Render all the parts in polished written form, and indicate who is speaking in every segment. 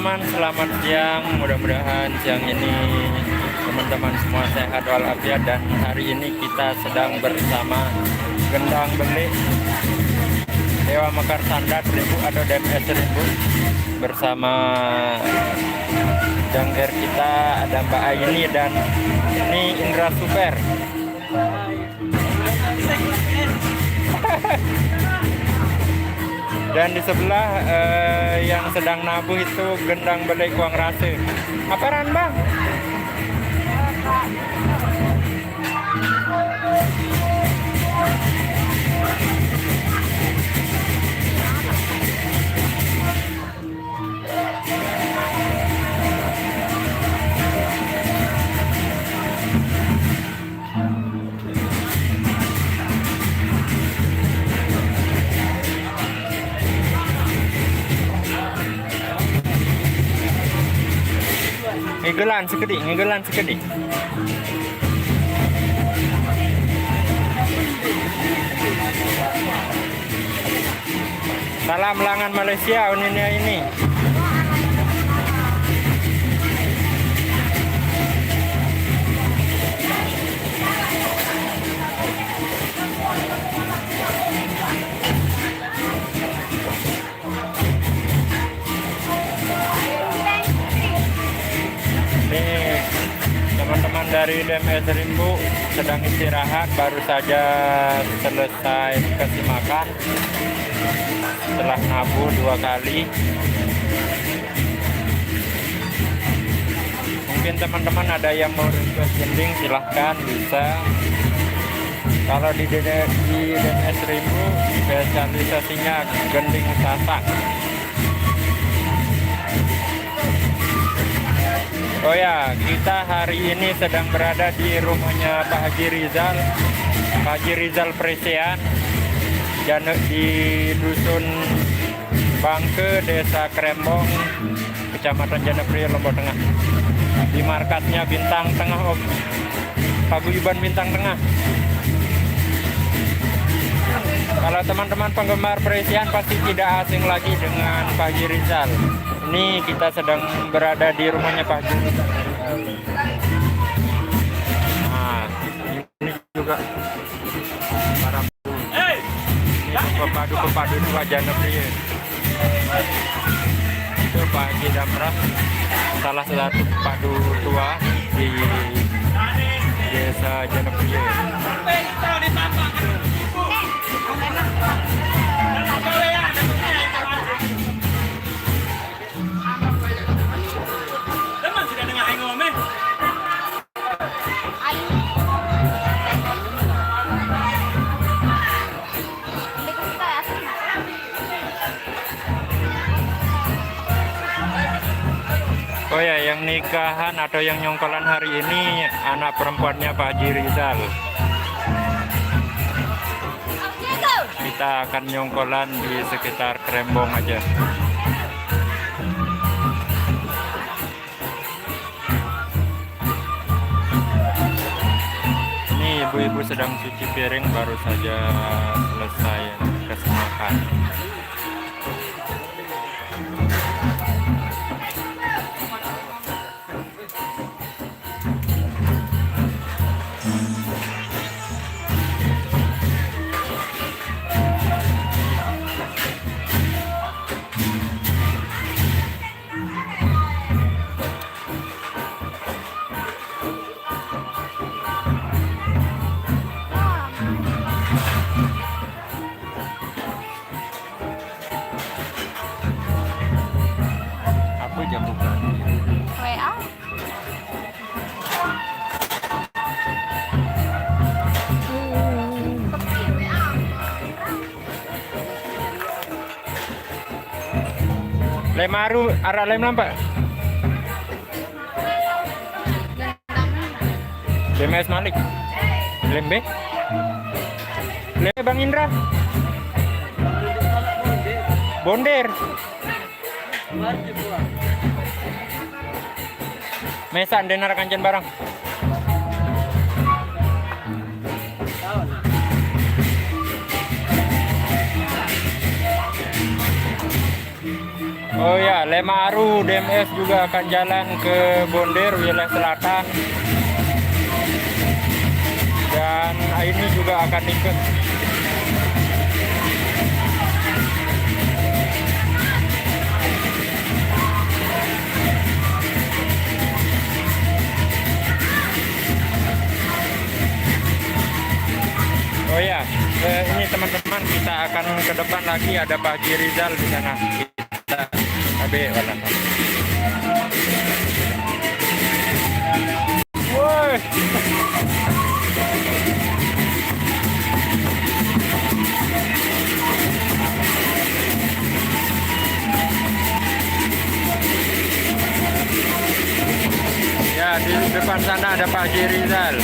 Speaker 1: teman-teman, selamat siang. Mudah-mudahan siang ini teman-teman semua sehat walafiat, dan hari ini kita sedang bersama Gendang Belik Dewa Mekar Sanda 1000 atau DMS 1000 bersama jangger kita ada Mbak Aini dan ini Indra Super. Dan di sebelah yang sedang nabuh itu Gendang Belik Kuang Rase. Apaan bang? Ngegelan sekedik. Salam Langan Malaysia ini. Teman-teman dari DMS 1000 sedang istirahat, baru saja selesai kasih makan setelah nabuh 2 kali. Mungkin teman-teman ada yang mau request gending, silahkan bisa. Kalau di DMS 1000 spesialisasinya gending sasak. Oh ya, kita hari ini sedang berada di rumahnya Pak Haji Rizal Presian di Dusun Bangke, Desa Krembong, Kecamatan Janepri, Lombok Tengah. Di markasnya Bintang Tengah, Paguyuban Bintang Tengah. Kalau teman-teman penggemar Presian pasti tidak asing lagi dengan Pak Haji Rizal. Ini kita sedang berada di rumahnya Pak Haji. Nah, ini juga para ini pepadu dua Janepri. Itu Pak Haji Damrah, salah satu pepadu tua di Desa Janepri. Oh ya, yang nikahan atau yang nyongkolan hari ini anak perempuannya Pak Haji Rizal. Kita akan nyongkolan di sekitar Krembong aja. Ini ibu-ibu sedang cuci piring, baru saja selesai kasih makan. Jam buka
Speaker 2: WA.
Speaker 1: Lemaru arah lem nampak. DMS Malik. Lembe. Lembe Bang Indra. Bonder. Mesan denar kanjen barang. Oh ya, Lemaru DMS juga akan jalan ke Bonder wilayah selatan. Dan ini juga akan ikut. Oh ya, ini teman-teman, kita akan ke depan lagi, ada Pak Haji Rizal di sana. Kita walah. Woi. Ya, di depan sana ada Pak Haji Rizal.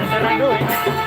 Speaker 1: Serendu.